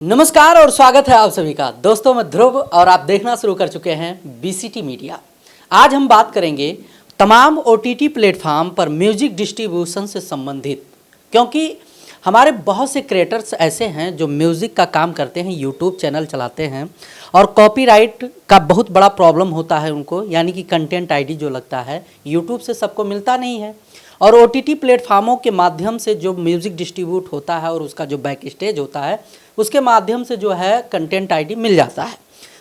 नमस्कार और स्वागत है आप सभी का। दोस्तों मैं ध्रुव और आप देखना शुरू कर चुके हैं बीसीटी मीडिया। आज हम बात करेंगे तमाम ओटीटी प्लेटफॉर्म पर म्यूजिक डिस्ट्रीब्यूशन से संबंधित, क्योंकि हमारे बहुत से क्रिएटर्स ऐसे हैं जो म्यूज़िक का काम करते हैं, यूट्यूब चैनल चलाते हैं और कॉपीराइट का बहुत बड़ा प्रॉब्लम होता है उनको, यानी कि कंटेंट आईडी जो लगता है यूट्यूब से सबको मिलता नहीं है और ओटीटी प्लेटफार्मों के माध्यम से जो म्यूज़िक डिस्ट्रीब्यूट होता है और उसका जो बैक स्टेज होता है उसके माध्यम से जो है कंटेंट आईडी मिल जाता है।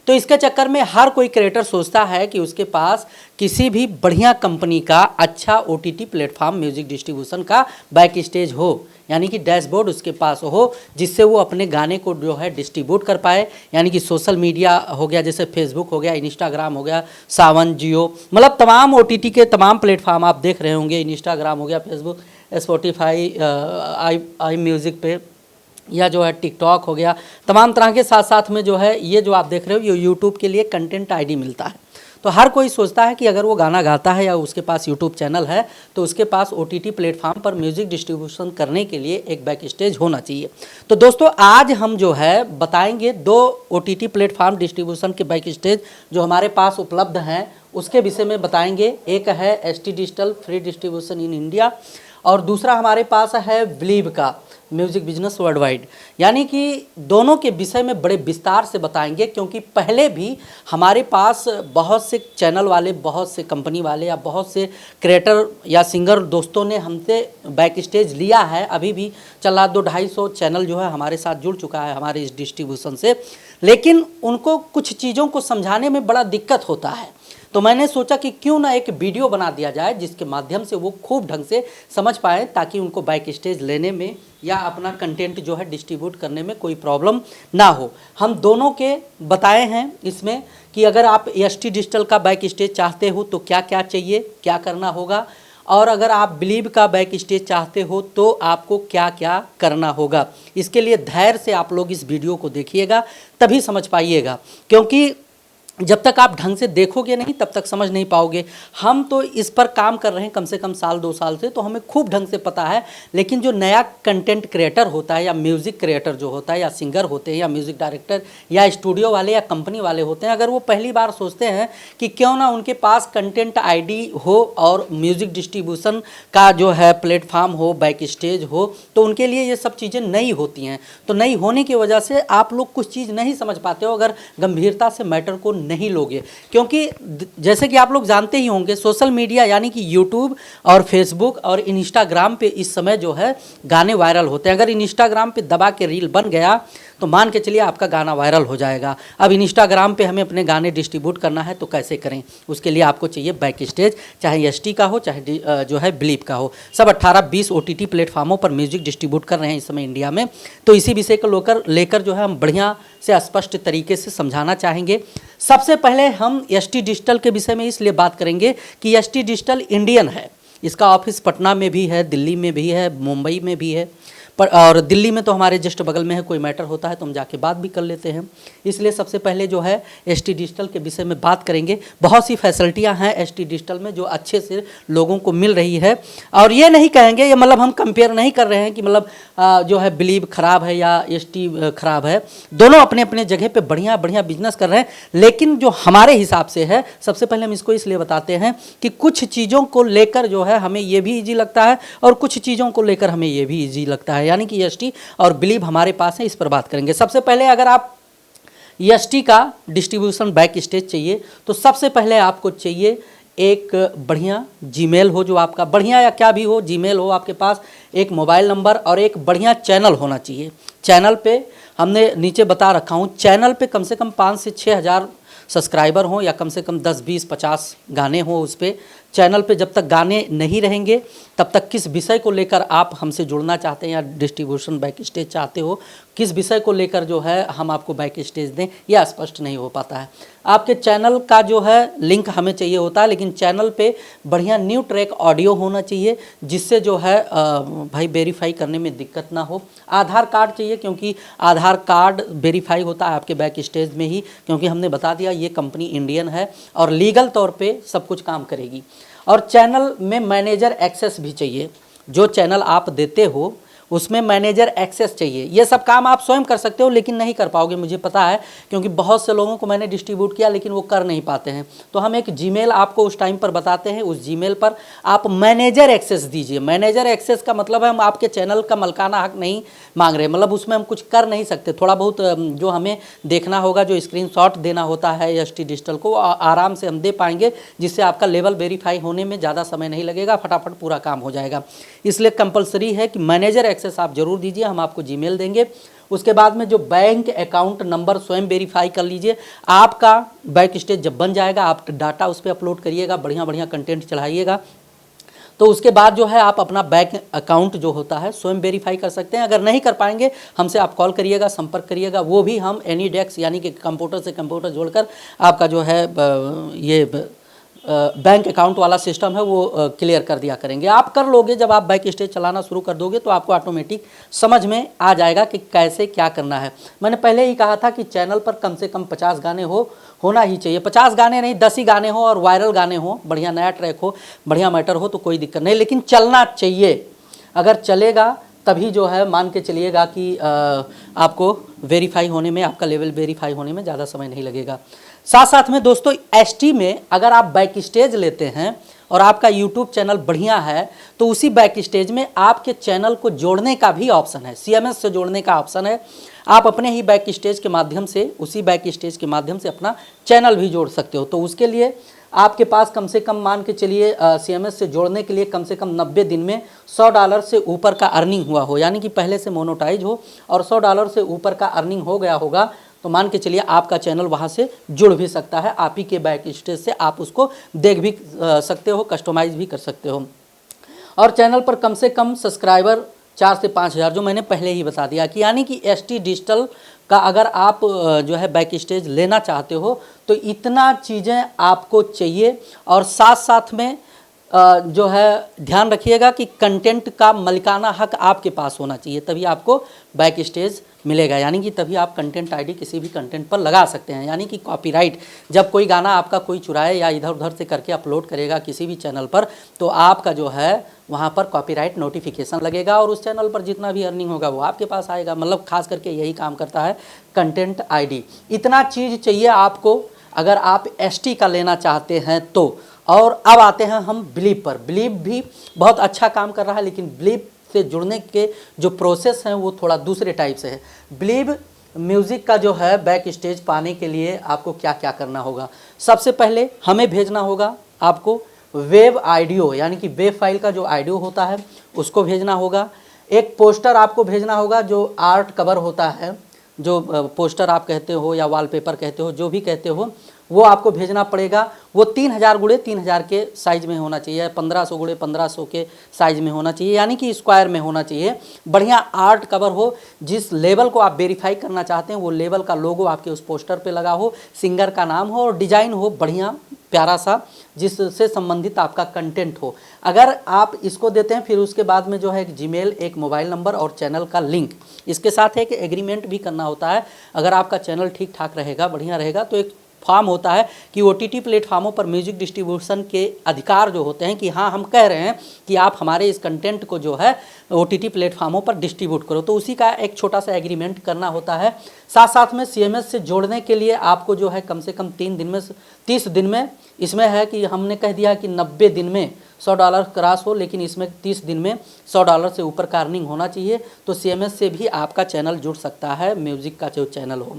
तो इसके चक्कर में हर कोई क्रिएटर सोचता है कि उसके पास किसी भी बढ़िया कंपनी का अच्छा ओटीटी प्लेटफॉर्म म्यूज़िक डिस्ट्रीब्यूशन का बैक स्टेज हो, यानी कि डैशबोर्ड उसके पास हो, जिससे वो अपने गाने को जो है डिस्ट्रीब्यूट कर पाए। यानी कि सोशल मीडिया हो गया, जैसे फेसबुक हो गया, इंस्टाग्राम हो गया, सावन, जियो, मतलब तमाम ओटीटी के तमाम प्लेटफॉर्म आप देख रहे होंगे। इंस्टाग्राम हो गया, फेसबुक, स्पॉटिफाई, आई म्यूज़िक पे, या जो है टिकटॉक हो गया, तमाम तरह के साथ साथ में जो है ये जो आप देख रहे हो ये यूट्यूब के लिए कंटेंट आईडी मिलता है। तो हर कोई सोचता है कि अगर वो गाना गाता है या उसके पास यूट्यूब चैनल है तो उसके पास ओटीटी प्लेटफॉर्म पर म्यूज़िक डिस्ट्रीब्यूशन करने के लिए एक बैक स्टेज होना चाहिए। तो दोस्तों आज हम जो है बताएंगे दो ओटीटी प्लेटफॉर्म डिस्ट्रीब्यूशन के बैक स्टेज जो हमारे पास उपलब्ध हैं, उसके विषय में बताएंगे। एक है ST digital free distribution in India और दूसरा हमारे पास है बिलीव का म्यूज़िक बिजनेस वर्ल्ड वाइड। यानी कि दोनों के विषय में बड़े विस्तार से बताएंगे, क्योंकि पहले भी हमारे पास बहुत से चैनल वाले, बहुत से कंपनी वाले या बहुत से क्रिएटर या सिंगर दोस्तों ने हमसे बैक स्टेज लिया है। अभी भी चला 200-250 चैनल जो है हमारे साथ जुड़ चुका है हमारे इस डिस्ट्रीब्यूशन से, लेकिन उनको कुछ चीज़ों को समझाने में बड़ा दिक्कत होता है। तो मैंने सोचा कि क्यों ना एक वीडियो बना दिया जाए जिसके माध्यम से वो खूब ढंग से समझ पाएँ, ताकि उनको बैक स्टेज लेने में या अपना कंटेंट जो है डिस्ट्रीब्यूट करने में कोई प्रॉब्लम ना हो। हम दोनों के बताए हैं इसमें कि अगर आप एसटी डिजिटल का बैक स्टेज चाहते हो तो क्या क्या चाहिए, क्या करना होगा, और अगर आप बिलीव का बैक स्टेज चाहते हो तो आपको क्या क्या करना होगा। इसके लिए धैर्य से आप लोग इस वीडियो को देखिएगा, तभी समझ पाइएगा, क्योंकि जब तक आप ढंग से देखोगे नहीं तब तक समझ नहीं पाओगे। हम तो इस पर काम कर रहे हैं कम से कम साल 2 साल से, तो हमें खूब ढंग से पता है। लेकिन जो नया कंटेंट क्रिएटर होता है या म्यूज़िक क्रिएटर जो होता है या सिंगर होते हैं या म्यूज़िक डायरेक्टर या स्टूडियो वाले या कंपनी वाले होते हैं, अगर वो पहली बार सोचते हैं कि क्यों ना उनके पास कंटेंट आईडी हो और म्यूज़िक डिस्ट्रीब्यूशन का जो है प्लेटफॉर्म हो, बैक स्टेज हो, तो उनके लिए ये सब चीज़ें नई होती हैं। तो नई होने की वजह से आप लोग कुछ चीज़ नहीं समझ पाते हो अगर गंभीरता से मैटर को नहीं लोगे। क्योंकि जैसे कि आप लोग जानते ही होंगे, सोशल मीडिया यानी कि यूट्यूब और फेसबुक और इंस्टाग्राम पे इस समय जो है गाने वायरल होते हैं। अगर इंस्टाग्राम पे दबा के रील बन गया तो मान के चलिए आपका गाना वायरल हो जाएगा। अब इंस्टाग्राम पे हमें अपने गाने डिस्ट्रीब्यूट करना है तो कैसे करें? उसके लिए आपको चाहिए बैक स्टेज, चाहे एसटी का हो चाहे जो है बिलीव का हो। सब 18-20 ओटीटी प्लेटफार्मों पर म्यूजिक डिस्ट्रीब्यूट कर रहे हैं इस समय इंडिया में। तो इसी विषय को लेकर जो है हम बढ़िया से स्पष्ट तरीके से समझाना चाहेंगे। सबसे पहले हम एसटी डिजिटल के विषय में इसलिए बात करेंगे कि एसटी डिजिटल इंडियन है। इसका ऑफिस पटना में भी है, दिल्ली में भी है, मुंबई में भी है, और दिल्ली में तो हमारे जस्ट बगल में है। कोई मैटर होता है तो हम जाके बात भी कर लेते हैं। इसलिए सबसे पहले जो है एसटी डिजिटल के विषय में बात करेंगे। बहुत सी फैसिलिटियां हैं एसटी डिजिटल में जो अच्छे से लोगों को मिल रही है, और ये नहीं कहेंगे, ये मतलब हम कंपेयर नहीं कर रहे हैं कि मतलब जो है बिलीव ख़राब है या एसटी ख़राब है। दोनों अपने अपने जगह पे बढ़िया बढ़िया बिजनेस कर रहे हैं, लेकिन जो हमारे हिसाब से है, सबसे पहले हम इसको इसलिए बताते हैं कि कुछ चीज़ों को लेकर जो है हमें ये भी ईजी लगता है और कुछ चीज़ों को लेकर हमें ये भी ईजी लगता है, यानी कि एसटी और बिलीव हमारे पास है। इस पर बात करेंगे। सबसे पहले अगर आप एसटी का डिस्ट्रीब्यूशन बैक स्टेज चाहिए तो सबसे पहले आपको चाहिए एक बढ़िया जीमेल हो, जो आपका बढ़िया या क्या भी हो, जीमेल हो आपके पास, एक मोबाइल नंबर और एक बढ़िया चैनल होना चाहिए। चैनल पे हमने नीचे बता रखा हूँ, चैनल पे कम से कम 5 से 6 हज़ार सब्सक्राइबर हों या कम से कम 10, 20, 50 गाने हों उस पर। चैनल पे जब तक गाने नहीं रहेंगे तब तक किस विषय को लेकर आप हमसे जुड़ना चाहते हैं या डिस्ट्रीब्यूशन बैक स्टेज चाहते हो, किस विषय को लेकर जो है हम आपको बैक स्टेज दें, यह स्पष्ट नहीं हो पाता है। आपके चैनल का जो है लिंक हमें चाहिए होता है, लेकिन चैनल पे बढ़िया न्यू ट्रैक ऑडियो होना चाहिए, जिससे जो है भाई वेरीफाई करने में दिक्कत ना हो। आधार कार्ड चाहिए, क्योंकि आधार कार्ड वेरीफाई होता है आपके बैक स्टेज में ही, क्योंकि हमने बता दिया ये कंपनी इंडियन है और लीगल तौर पे सब कुछ काम करेगी। और चैनल में मैनेजर एक्सेस भी चाहिए। जो चैनल आप देते हो उसमें मैनेजर एक्सेस चाहिए। ये सब काम आप स्वयं कर सकते हो, लेकिन नहीं कर पाओगे, मुझे पता है, क्योंकि बहुत से लोगों को मैंने डिस्ट्रीब्यूट किया लेकिन वो कर नहीं पाते हैं। तो हम एक जीमेल आपको उस टाइम पर बताते हैं, उस जीमेल पर आप मैनेजर एक्सेस दीजिए। मैनेजर एक्सेस का मतलब है हम आपके चैनल का मालिकाना हक नहीं मांग रहे, मतलब उसमें हम कुछ कर नहीं सकते। थोड़ा बहुत जो हमें देखना होगा, जो स्क्रीनशॉट देना होता है एसटी डिजिटल को, आराम से हम दे पाएंगे, जिससे आपका लेवल वेरीफाई होने में ज़्यादा समय नहीं लगेगा, फटाफट पूरा काम हो जाएगा। इसलिए कंपलसरी है कि मैनेजर एक्सेस आप जरूर दीजिए, हम आपको जीमेल देंगे। उसके बाद में जो बैंक अकाउंट नंबर स्वयं वेरीफाई कर लीजिए। आपका बैक स्टेज जब बन जाएगा, आप डाटा उस पर अपलोड करिएगा, बढ़िया बढ़िया कंटेंट चढ़ाइएगा, तो उसके बाद जो है आप अपना बैंक अकाउंट जो होता है स्वयं वेरीफाई कर सकते हैं। अगर नहीं कर पाएंगे, हमसे आप कॉल करिएगा, संपर्क करिएगा, वो भी हम एनी डेस्क यानी कि कंप्यूटर से कंप्यूटर जोड़कर आपका जो है ये बैंक अकाउंट वाला सिस्टम है वो क्लियर कर दिया करेंगे। आप कर लोगे, जब आप बैक स्टेज चलाना शुरू कर दोगे तो आपको ऑटोमेटिक समझ में आ जाएगा कि कैसे क्या करना है। मैंने पहले ही कहा था कि चैनल पर कम से कम 50 गाने होना ही चाहिए। 50 गाने नहीं, 10 ही गाने हो और वायरल गाने हो, बढ़िया नया ट्रैक हो, बढ़िया मैटर हो तो कोई दिक्कत नहीं, लेकिन चलना चाहिए। अगर चलेगा तभी जो है मान के चलिएगा कि आपको वेरीफाई होने में, आपका लेवल वेरीफाई होने में ज़्यादा समय नहीं लगेगा। साथ साथ में दोस्तों, एसटी में अगर आप बैक स्टेज लेते हैं और आपका यूट्यूब चैनल बढ़िया है, तो उसी बैक स्टेज में आपके चैनल को जोड़ने का भी ऑप्शन है, सीएमएस से जोड़ने का ऑप्शन है। आप अपने ही बैक स्टेज के माध्यम से, उसी बैक स्टेज के माध्यम से अपना चैनल भी जोड़ सकते हो। तो उसके लिए आपके पास कम से कम मान के चलिए सीएमएस से जोड़ने के लिए कम से कम 90 दिन में $100 से ऊपर का अर्निंग हुआ हो, यानी कि पहले से मोनेटाइज हो और $100 से ऊपर का अर्निंग हो गया होगा, तो मान के चलिए आपका चैनल वहाँ से जुड़ भी सकता है। आप ही के बैक स्टेज से आप उसको देख भी सकते हो, कस्टमाइज़ भी कर सकते हो। और चैनल पर कम से कम सब्सक्राइबर 4 से 5 हज़ार, जो मैंने पहले ही बता दिया कि यानी कि एसटी डिजिटल का अगर आप जो है बैक स्टेज लेना चाहते हो तो इतना चीज़ें आपको चाहिए। और साथ साथ में जो है ध्यान रखिएगा कि कंटेंट का मालिकाना हक आपके पास होना चाहिए, तभी आपको बैक स्टेज मिलेगा, यानी कि तभी आप कंटेंट आईडी किसी भी कंटेंट पर लगा सकते हैं। यानी कि कॉपीराइट, जब कोई गाना आपका कोई चुराए या इधर उधर से करके अपलोड करेगा किसी भी चैनल पर, तो आपका जो है वहाँ पर कॉपीराइट नोटिफिकेशन लगेगा और उस चैनल पर जितना भी अर्निंग होगा वो आपके पास आएगा। मतलब खास करके यही काम करता है कंटेंट आईडी। इतना चीज़ चाहिए आपको अगर आप एसटी का लेना चाहते हैं तो। और अब आते हैं हम बिलीव पर। बिलीव भी बहुत अच्छा काम कर रहा है, लेकिन बिलीव से जुड़ने के जो प्रोसेस हैं वो थोड़ा दूसरे टाइप से है। बिलीव म्यूज़िक का जो है बैक स्टेज पाने के लिए आपको क्या क्या करना होगा। सबसे पहले हमें भेजना होगा आपको वेब ऑडियो, यानी कि वेब फाइल का जो ऑडियो होता है उसको भेजना होगा। एक पोस्टर आपको भेजना होगा, जो आर्ट कवर होता है, जो पोस्टर आप कहते हो या वॉलपेपर कहते हो, जो भी कहते हो, वो आपको भेजना पड़ेगा। वो 3000 × 3000 के साइज़ में होना चाहिए, 1500 × 1500 के साइज़ में होना चाहिए, यानी कि स्क्वायर में होना चाहिए। बढ़िया आर्ट कवर हो, जिस लेवल को आप वेरीफाई करना चाहते हैं वो लेवल का लोगो आपके उस पोस्टर पे लगा हो, सिंगर का नाम हो और डिज़ाइन हो बढ़िया प्यारा सा, जिससे संबंधित आपका कंटेंट हो। अगर आप इसको देते हैं, फिर उसके बाद में जो है एक जीमेल, एक मोबाइल नंबर और चैनल का लिंक, इसके साथ एक एग्रीमेंट भी करना होता है। अगर आपका चैनल ठीक ठाक रहेगा, बढ़िया रहेगा, तो एक फॉर्म होता है कि ओटीटी प्लेटफार्मों पर म्यूजिक डिस्ट्रीब्यूशन के अधिकार जो होते हैं कि हाँ, हम कह रहे हैं कि आप हमारे इस कंटेंट को जो है ओटीटी प्लेटफार्मों पर डिस्ट्रीब्यूट करो, तो उसी का एक छोटा सा एग्रीमेंट करना होता है। साथ साथ में सीएमएस से जोड़ने के लिए आपको जो है कम से कम 30 दिन में, इसमें है कि हमने कह दिया कि 90 दिन में $100 क्रॉस हो, लेकिन इसमें 30 दिन में $100 से ऊपर का अर्निंग होना चाहिए, तो सीएमएस से भी आपका चैनल जुड़ सकता है, म्यूज़िक का जो चैनल हो।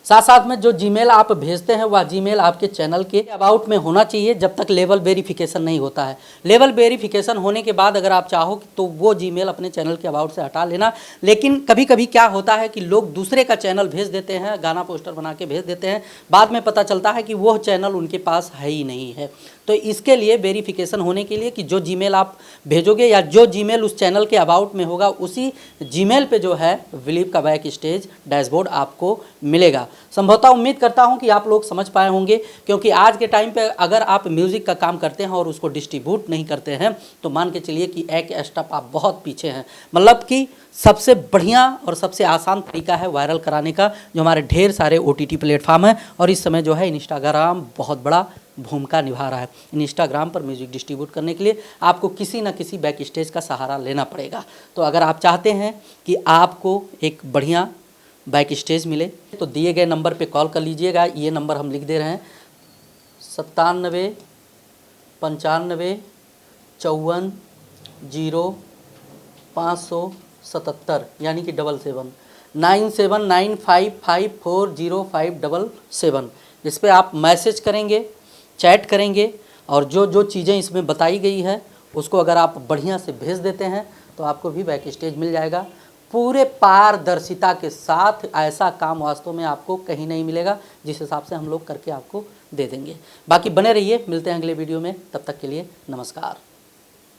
साथ साथ में जो जीमेल आप भेजते हैं वह जीमेल आपके चैनल के अबाउट में होना चाहिए, जब तक लेवल वेरिफिकेशन नहीं होता है। लेवल वेरिफिकेशन होने के बाद अगर आप चाहो तो वो जीमेल अपने चैनल के अबाउट से हटा लेना। लेकिन कभी कभी क्या होता है कि लोग दूसरे का चैनल भेज देते हैं, गाना पोस्टर बना के भेज देते हैं, बाद में पता चलता है कि वो चैनल उनके पास है ही नहीं है। तो इसके लिए वेरिफिकेशन होने के लिए कि जो जीमेल आप भेजोगे या जो जीमेल उस चैनल के अबाउट में होगा, उसी जीमेल पे जो है बिलीव का बैक स्टेज डैशबोर्ड आपको मिलेगा। संभवतः उम्मीद करता हूं कि आप लोग समझ पाए होंगे, क्योंकि आज के टाइम पे अगर आप म्यूज़िक का काम करते हैं और उसको डिस्ट्रीब्यूट नहीं करते हैं तो मान के चलिए कि एक स्टेप आप बहुत पीछे हैं। मतलब कि सबसे बढ़िया और सबसे आसान तरीका है वायरल कराने का, जो हमारे ढेर सारे OTT प्लेटफार्म हैं, और इस समय जो है इंस्टाग्राम बहुत बड़ा भूमिका निभा रहा है। इंस्टाग्राम पर म्यूजिक डिस्ट्रीब्यूट करने के लिए आपको किसी न किसी बैक स्टेज का सहारा लेना पड़ेगा। तो अगर आप चाहते हैं कि आपको एक बढ़िया बैक स्टेज मिले तो दिए गए नंबर पे कॉल कर लीजिएगा। ये नंबर हम लिख दे रहे हैं 97 95 54 0 577, यानी कि 77 9795540577। इस पर आप मैसेज करेंगे, चैट करेंगे और जो जो चीज़ें इसमें बताई गई है उसको अगर आप बढ़िया से भेज देते हैं तो आपको भी बैक स्टेज मिल जाएगा। पूरे पारदर्शिता के साथ ऐसा काम वास्तव में आपको कहीं नहीं मिलेगा, जिस हिसाब से हम लोग करके आपको दे देंगे। बाकी बने रहिए, मिलते हैं अगले वीडियो में, तब तक के लिए नमस्कार।